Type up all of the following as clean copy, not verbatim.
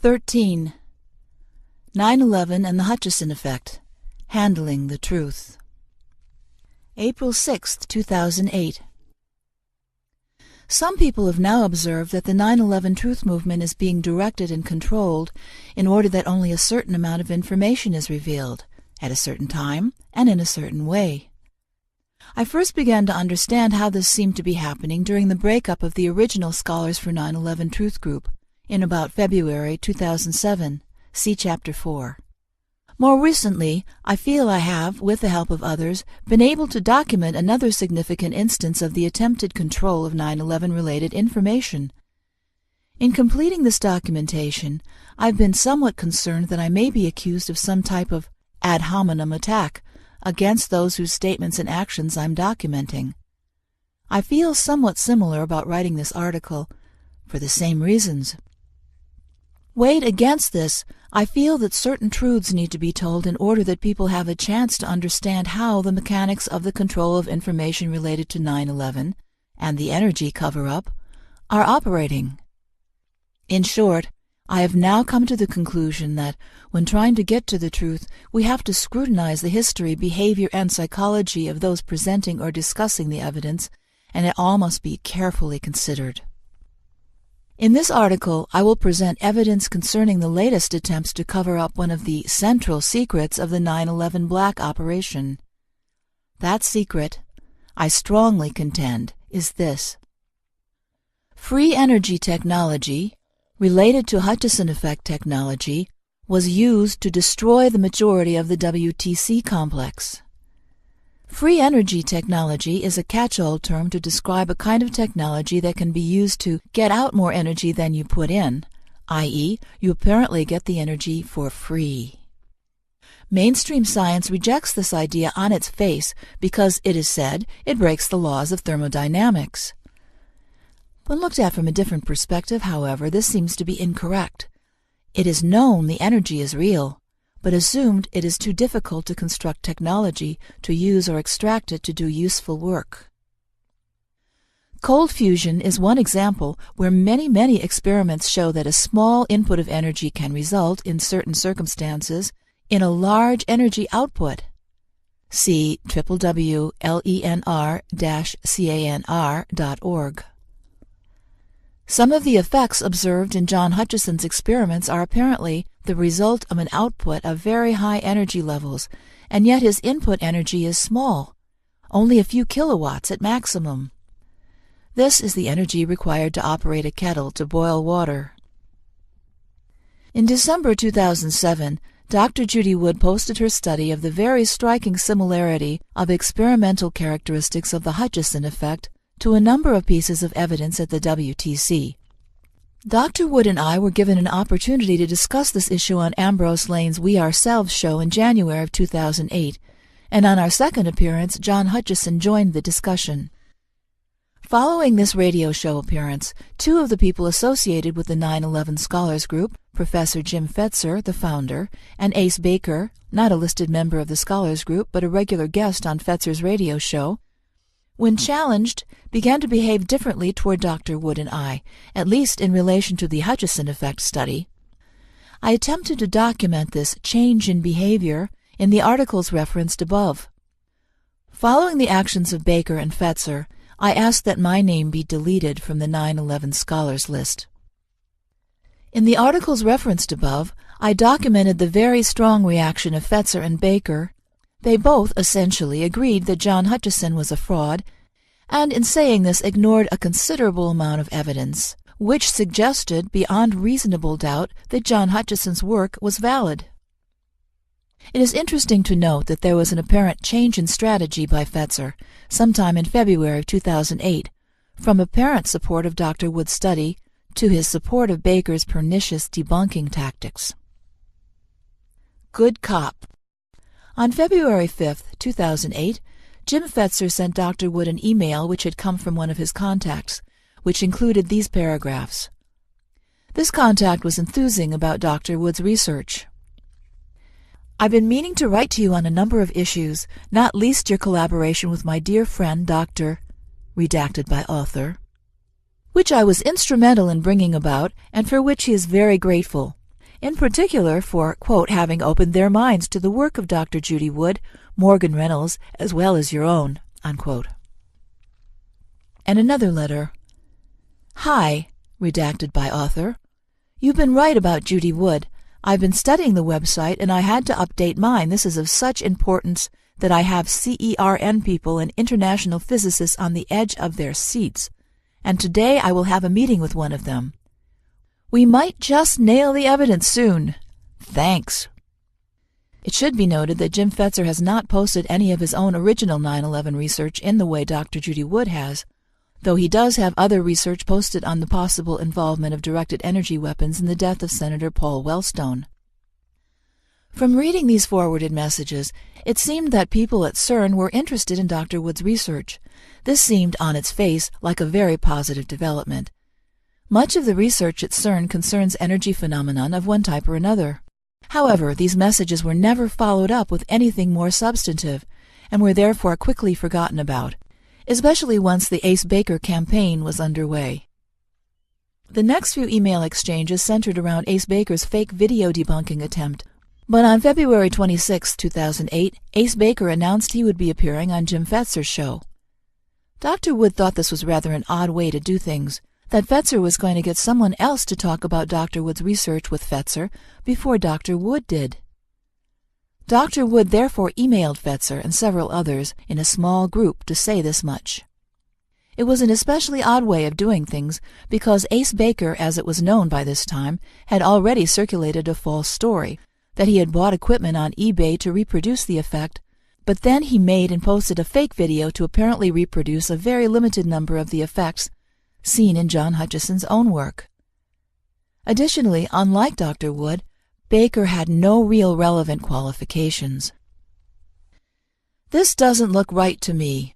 13. 9/11 and the Hutchison Effect. Handling the Truth. April 6, 2008. Some people have now observed that the 9/11 truth movement is being directed and controlled in order that only a certain amount of information is revealed, at a certain time and in a certain way. I first began to understand how this seemed to be happening during the breakup of the original Scholars for 9/11 Truth Group in about February 2007. See Chapter 4. More recently, I feel I have, with the help of others, been able to document another significant instance of the attempted control of 9/11-related information. In completing this documentation, I've been somewhat concerned that I may be accused of some type of ad hominem attack against those whose statements and actions I'm documenting. I feel somewhat similar about writing this article, for the same reasons. Weighed against this, I feel that certain truths need to be told in order that people have a chance to understand how the mechanics of the control of information related to 9/11 and the energy cover-up are operating. In short, I have now come to the conclusion that, when trying to get to the truth, we have to scrutinize the history, behavior, and psychology of those presenting or discussing the evidence, and it all must be carefully considered. In this article, I will present evidence concerning the latest attempts to cover up one of the central secrets of the 9/11 Black operation. That secret, I strongly contend, is this: free energy technology, related to Hutchison effect technology, was used to destroy the majority of the WTC complex. Free energy technology is a catch-all term to describe a kind of technology that can be used to get out more energy than you put in, i.e., you apparently get the energy for free. Mainstream science rejects this idea on its face because, it is said, it breaks the laws of thermodynamics. When looked at from a different perspective, however, this seems to be incorrect. It is known the energy is real, but assumed it is too difficult to construct technology to use or extract it to do useful work. Cold fusion is one example where many experiments show that a small input of energy can result, in certain circumstances, in a large energy output. See www.lenr-canr.org. Some of the effects observed in John Hutchison's experiments are apparently the result of an output of very high energy levels, and yet his input energy is small, only a few kilowatts at maximum. This is the energy required to operate a kettle to boil water. In December 2007, Dr. Judy Wood posted her study of the very striking similarity of experimental characteristics of the Hutchison effect to a number of pieces of evidence at the WTC. Dr. Wood and I were given an opportunity to discuss this issue on Ambrose Lane's We Ourselves show in January of 2008, and on our second appearance, John Hutchison joined the discussion. Following this radio show appearance, two of the people associated with the 9/11 Scholars Group, Professor Jim Fetzer, the founder, and Ace Baker, not a listed member of the Scholars Group but a regular guest on Fetzer's radio show, when challenged, began to behave differently toward Dr. Wood and I, at least in relation to the Hutchison effect study. I attempted to document this change in behavior in the articles referenced above. Following the actions of Baker and Fetzer, I asked that my name be deleted from the 9/11 Scholars list. In the articles referenced above, I documented the very strong reaction of Fetzer and Baker. They both essentially agreed that John Hutchison was a fraud, and in saying this ignored a considerable amount of evidence, which suggested beyond reasonable doubt that John Hutchison's work was valid. It is interesting to note that there was an apparent change in strategy by Fetzer, sometime in February of 2008, from apparent support of Dr. Wood's study to his support of Baker's pernicious debunking tactics. Good cop. On February 5, 2008, Jim Fetzer sent Dr. Wood an email which had come from one of his contacts, which included these paragraphs. This contact was enthusing about Dr. Wood's research. I've been meaning to write to you on a number of issues, not least your collaboration with my dear friend Dr. redacted by author, which I was instrumental in bringing about and for which he is very grateful. in particular for, quote, having opened their minds to the work of Dr. Judy Wood, Morgan Reynolds, as well as your own, unquote. And another letter. Hi, redacted by author. You've been right about Judy Wood. I've been studying the website and I had to update mine. This is of such importance that I have CERN people and international physicists on the edge of their seats. And today I will have a meeting with one of them. We might just nail the evidence soon. Thanks. It should be noted that Jim Fetzer has not posted any of his own original 9/11 research in the way Dr. Judy Wood has, though he does have other research posted on the possible involvement of directed energy weapons in the death of Senator Paul Wellstone. From reading these forwarded messages, it seemed that people at CERN were interested in Dr. Wood's research. This seemed, on its face, like a very positive development. Much of the research at CERN concerns energy phenomenon of one type or another. However, these messages were never followed up with anything more substantive, and were therefore quickly forgotten about, especially once the Ace Baker campaign was underway. The next few email exchanges centered around Ace Baker's fake video debunking attempt, but on February 26, 2008, Ace Baker announced he would be appearing on Jim Fetzer's show. Dr. Wood thought this was rather an odd way to do things, that Fetzer was going to get someone else to talk about Dr. Wood's research with Fetzer before Dr. Wood did. Dr. Wood therefore emailed Fetzer and several others in a small group to say this much. It was an especially odd way of doing things because Ace Baker, as it was known by this time, had already circulated a false story, that he had bought equipment on eBay to reproduce the effect, but then he made and posted a fake video to apparently reproduce a very limited number of the effects seen in John Hutchison's own work. Additionally, unlike Dr. Wood, Baker had no real relevant qualifications. This doesn't look right to me.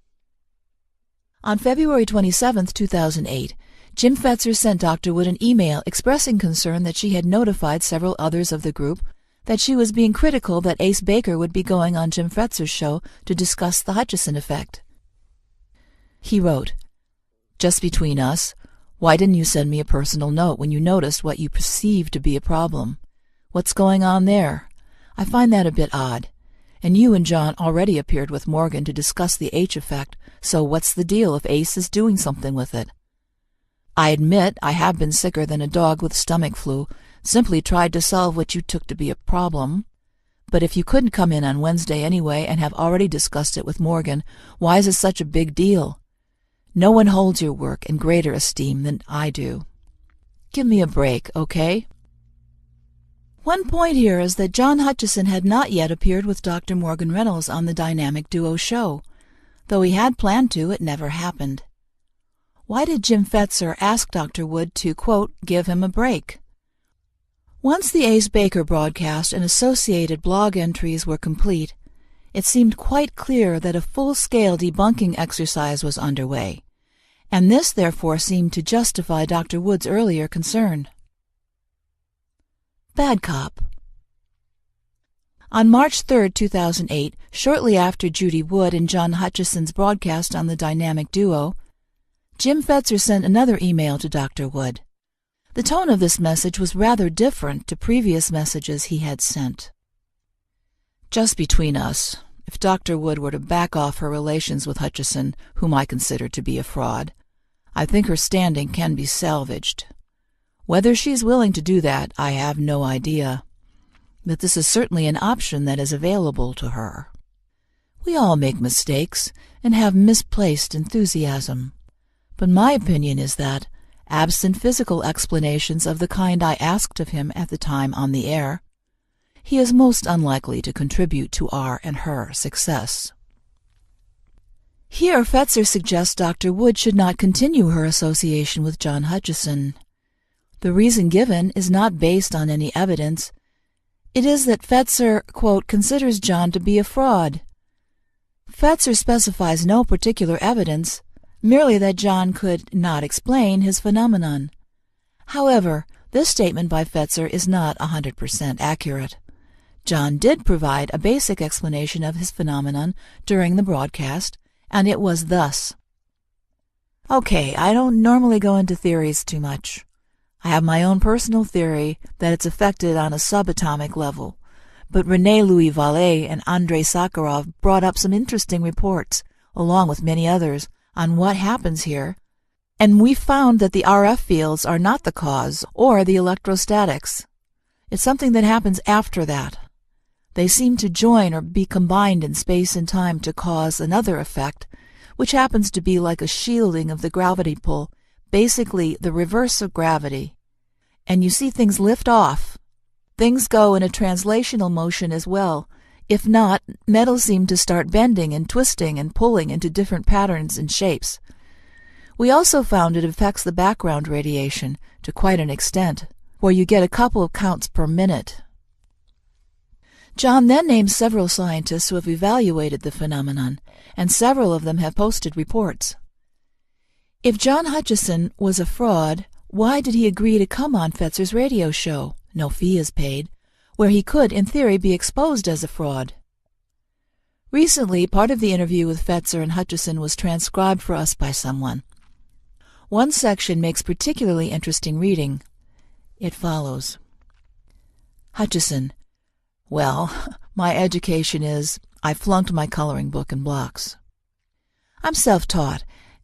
On February 27, 2008, Jim Fetzer sent Dr. Wood an email expressing concern that she had notified several others of the group that she was being critical that Ace Baker would be going on Jim Fetzer's show to discuss the Hutchison effect. He wrote, "Just between us, why didn't you send me a personal note when you noticed what you perceived to be a problem? What's going on there? I find that a bit odd. And you and John already appeared with Morgan to discuss the H effect, so what's the deal if Ace is doing something with it? I admit I have been sicker than a dog with stomach flu, simply tried to solve what you took to be a problem. But if you couldn't come in on Wednesday anyway and have already discussed it with Morgan, why is it such a big deal? No one holds your work in greater esteem than I do. Give me a break, okay?" One point here is that John Hutchison had not yet appeared with Dr. Morgan Reynolds on the Dynamic Duo show. Though he had planned to, it never happened. Why did Jim Fetzer ask Dr. Wood to, quote, give him a break? Once the Ace Baker broadcast and associated blog entries were complete, it seemed quite clear that a full-scale debunking exercise was underway, and this therefore seemed to justify Dr. Wood's earlier concern. Bad cop. On March 3, 2008, shortly after Judy Wood and John Hutchison's broadcast on the Dynamic Duo, Jim Fetzer sent another email to Dr. Wood. The tone of this message was rather different to previous messages he had sent. "Just between us, if Dr. Wood were to back off her relations with Hutchison, whom I consider to be a fraud, I think her standing can be salvaged. Whether she's willing to do that, I have no idea. But this is certainly an option that is available to her. We all make mistakes and have misplaced enthusiasm. But my opinion is that, absent physical explanations of the kind I asked of him at the time on the air, he is most unlikely to contribute to our and her success." Here Fetzer suggests Dr. Wood should not continue her association with John Hutchison. The reason given is not based on any evidence. It is that Fetzer, quote, considers John to be a fraud. Fetzer specifies no particular evidence, merely that John could not explain his phenomenon. However, this statement by Fetzer is not 100% accurate. John did provide a basic explanation of his phenomenon during the broadcast, and it was thus. Okay, I don't normally go into theories too much. I have my own personal theory that it's affected on a subatomic level, but René Louis Vallée and Andrei Sakharov brought up some interesting reports, along with many others, on what happens here, and we found that the RF fields are not the cause or the electrostatics. It's something that happens after that. They seem to join or be combined in space and time to cause another effect, which happens to be like a shielding of the gravity pull, basically the reverse of gravity. And you see things lift off. Things go in a translational motion as well. If not, metals seem to start bending and twisting and pulling into different patterns and shapes. We also found it affects the background radiation to quite an extent, where you get a couple of counts per minute. John then names several scientists who have evaluated the phenomenon, and several of them have posted reports. If John Hutchison was a fraud, why did he agree to come on Fetzer's radio show, no fee is paid, where he could, in theory, be exposed as a fraud? Recently, part of the interview with Fetzer and Hutchison was transcribed for us by someone. One section makes particularly interesting reading. It follows. Hutchison: Well, my education is, I flunked my coloring book and blocks. I'm self-taught,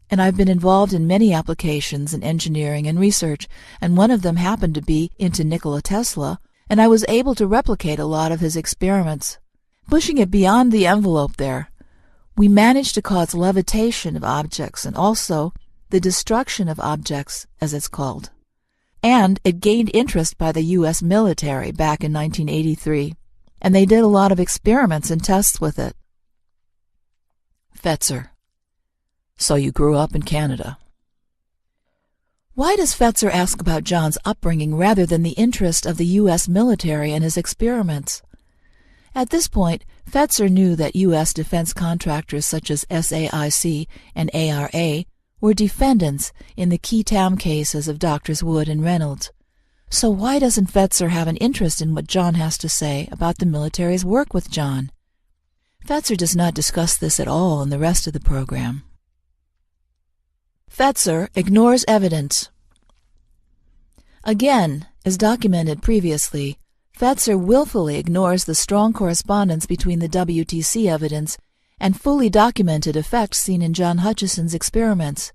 and I've been involved in many applications in engineering and research, and one of them happened to be into Nikola Tesla, and I was able to replicate a lot of his experiments. Pushing it beyond the envelope there, we managed to cause levitation of objects and also the destruction of objects, as it's called. And it gained interest by the U.S. military back in 1983, and they did a lot of experiments and tests with it. Fetzer: So you grew up in Canada. Why does Fetzer ask about John's upbringing rather than the interest of the U.S. military and his experiments? At this point, Fetzer knew that U.S. defense contractors such as SAIC and ARA were defendants in the key TAM cases of Drs. Wood and Reynolds. So why doesn't Fetzer have an interest in what John has to say about the military's work with John? Fetzer does not discuss this at all in the rest of the program. Fetzer ignores evidence. Again, as documented previously, Fetzer willfully ignores the strong correspondence between the WTC evidence and fully documented effects seen in John Hutchison's experiments: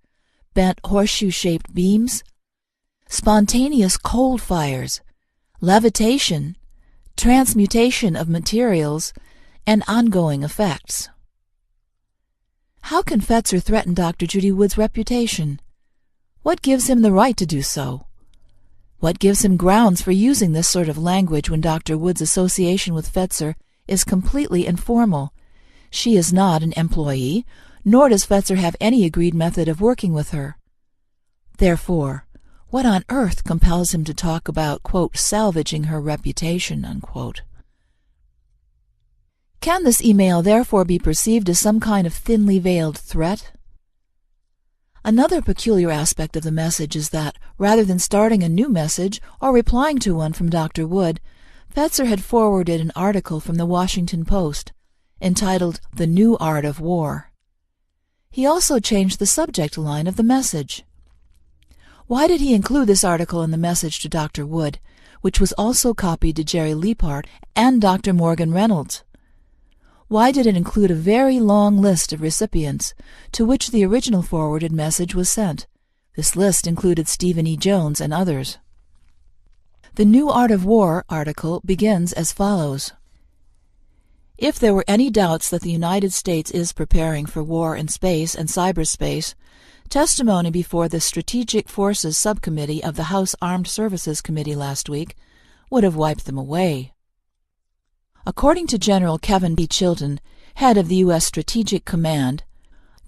bent horseshoe-shaped beams, spontaneous cold fires, levitation, transmutation of materials, and ongoing effects. How can Fetzer threaten Dr. Judy Wood's reputation? What gives him the right to do so? What gives him grounds for using this sort of language when Dr. Wood's association with Fetzer is completely informal? She is not an employee, nor does Fetzer have any agreed method of working with her. Therefore, what on earth compels him to talk about, quote, salvaging her reputation, unquote? Can this email therefore be perceived as some kind of thinly veiled threat? Another peculiar aspect of the message is that, rather than starting a new message or replying to one from Dr. Wood, Fetzer had forwarded an article from the Washington Post, entitled The New Art of War. He also changed the subject line of the message. Why did he include this article in the message to Dr. Wood, which was also copied to Jerry Liepart and Dr. Morgan Reynolds? Why did it include a very long list of recipients, to which the original forwarded message was sent? This list included Stephen E. Jones and others. The New Art of War article begins as follows. If there were any doubts that the United States is preparing for war in space and cyberspace, testimony before the Strategic Forces Subcommittee of the House Armed Services Committee last week would have wiped them away. According to General Kevin B. Chilton, head of the U.S. Strategic Command,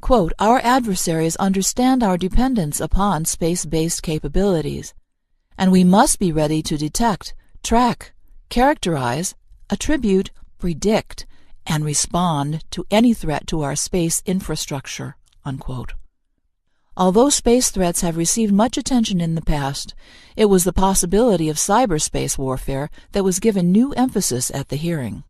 quote, our adversaries understand our dependence upon space-based capabilities, and we must be ready to detect, track, characterize, attribute, predict, and respond to any threat to our space infrastructure, unquote. Although space threats have received much attention in the past, it was the possibility of cyberspace warfare that was given new emphasis at the hearing.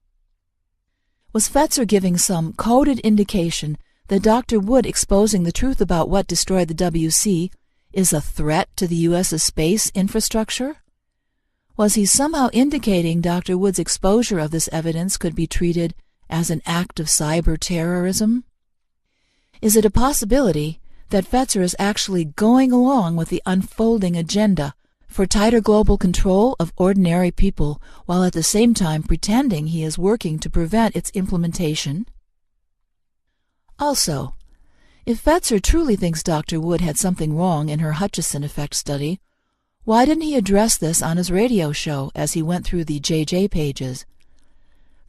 Was Fetzer giving some coded indication that Dr. Wood exposing the truth about what destroyed the WC is a threat to the U.S.'s space infrastructure? Was he somehow indicating Dr. Wood's exposure of this evidence could be treated as an act of cyber terrorism? Is it a possibility that Fetzer is actually going along with the unfolding agenda for tighter global control of ordinary people, while at the same time pretending he is working to prevent its implementation? Also, if Fetzer truly thinks Dr. Wood had something wrong in her Hutchison effect study, why didn't he address this on his radio show as he went through the JJ pages?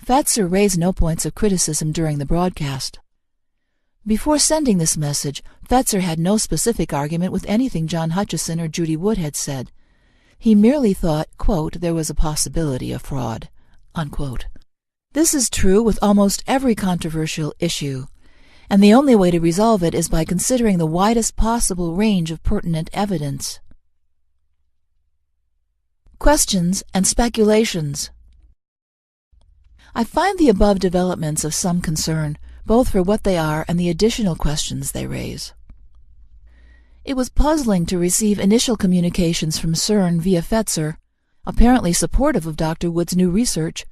Fetzer raised no points of criticism during the broadcast. Before sending this message, Fetzer had no specific argument with anything John Hutchison or Judy Wood had said. He merely thought, quote, there was a possibility of fraud, unquote. This is true with almost every controversial issue, and the only way to resolve it is by considering the widest possible range of pertinent evidence. Questions and speculations. I find the above developments of some concern, both for what they are and the additional questions they raise. It was puzzling to receive initial communications from CERN via Fetzer, apparently supportive of Dr. Wood's new research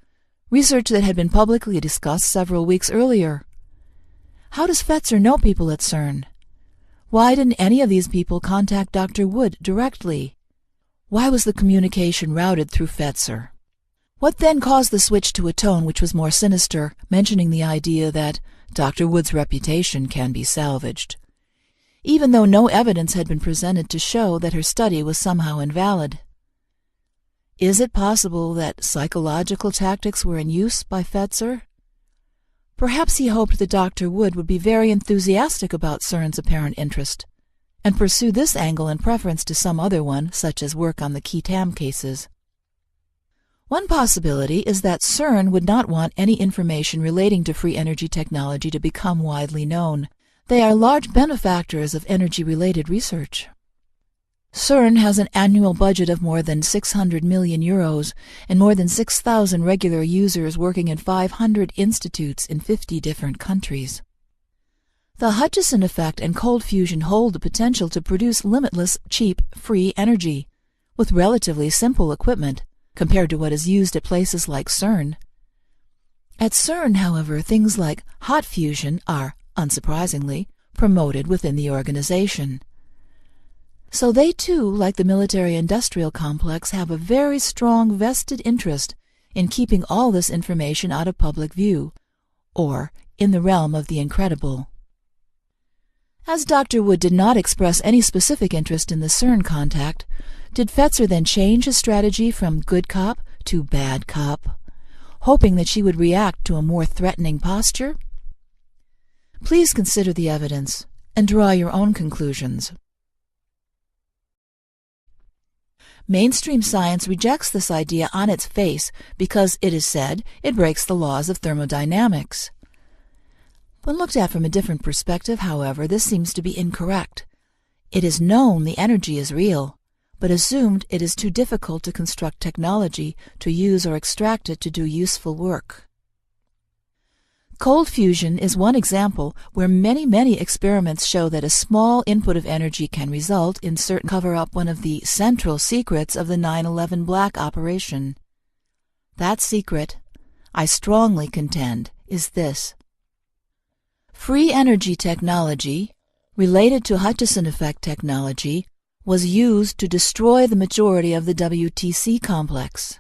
that had been publicly discussed several weeks earlier. How does Fetzer know people at CERN? Why didn't any of these people contact Dr. Wood directly? Why was the communication routed through Fetzer? What then caused the switch to a tone which was more sinister, mentioning the idea that Dr. Wood's reputation can be salvaged, even though no evidence had been presented to show that her study was somehow invalid? Is it possible that psychological tactics were in use by Fetzer? Perhaps he hoped that Dr. Wood would be very enthusiastic about CERN's apparent interest, and pursue this angle in preference to some other one, such as work on the key TAM cases. One possibility is that CERN would not want any information relating to free energy technology to become widely known. They are large benefactors of energy-related research. CERN has an annual budget of more than 600 million euros and more than 6,000 regular users working in 500 institutes in 50 different countries. The Hutchison effect and cold fusion hold the potential to produce limitless, cheap, free energy, with relatively simple equipment compared to what is used at places like CERN. At CERN, however, things like hot fusion are, unsurprisingly, promoted within the organization. So they too, like the military-industrial complex, have a very strong vested interest in keeping all this information out of public view, or in the realm of the incredible. As Dr. Wood did not express any specific interest in the CERN contact, did Fetzer then change his strategy from good cop to bad cop, hoping that she would react to a more threatening posture? Please consider the evidence and draw your own conclusions. Mainstream science rejects this idea on its face because, it is said, it breaks the laws of thermodynamics. When looked at from a different perspective, however, this seems to be incorrect. It is known the energy is real, but assumed it is too difficult to construct technology to use or extract it to do useful work. Cold fusion is one example where many experiments show that a small input of energy can result in certain cover-up one of the central secrets of the 9/11 black operation. That secret, I strongly contend, is this. Free energy technology, related to Hutchison effect technology, was used to destroy the majority of the WTC complex.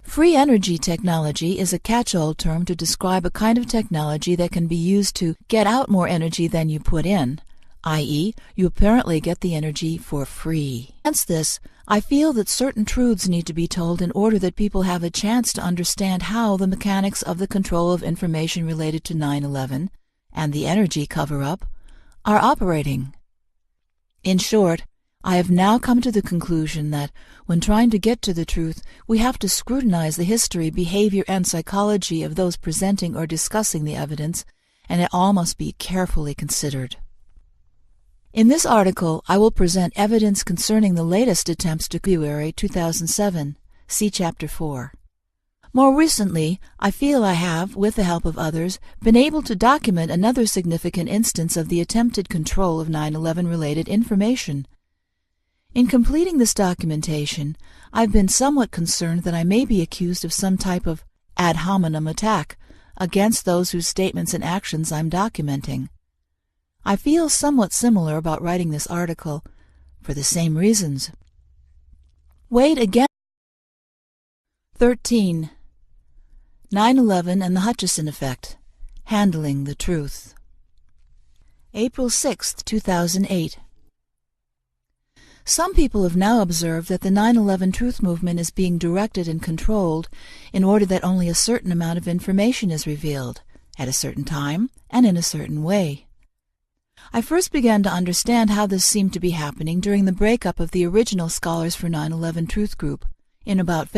Free energy technology is a catch-all term to describe a kind of technology that can be used to get out more energy than you put in, i.e., you apparently get the energy for free. Against this, I feel that certain truths need to be told in order that people have a chance to understand how the mechanics of the control of information related to 9/11 and the energy cover-up are operating. In short, I have now come to the conclusion that, when trying to get to the truth, we have to scrutinize the history, behavior, and psychology of those presenting or discussing the evidence, and it all must be carefully considered. In this article, I will present evidence concerning the latest attempts to February 2007. See Chapter 4. More recently, I feel I have, with the help of others, been able to document another significant instance of the attempted control of 9/11 related information, In completing this documentation, I've been somewhat concerned that I may be accused of some type of ad hominem attack against those whose statements and actions I'm documenting. I feel somewhat similar about writing this article, for the same reasons. Wade again. 13. 9/11 and the Hutchison Effect. Handling the Truth. April 6, 2008. Some people have now observed that the 9/11 truth movement is being directed and controlled in order that only a certain amount of information is revealed, at a certain time and in a certain way. I first began to understand how this seemed to be happening during the breakup of the original Scholars for 9/11 Truth group in about February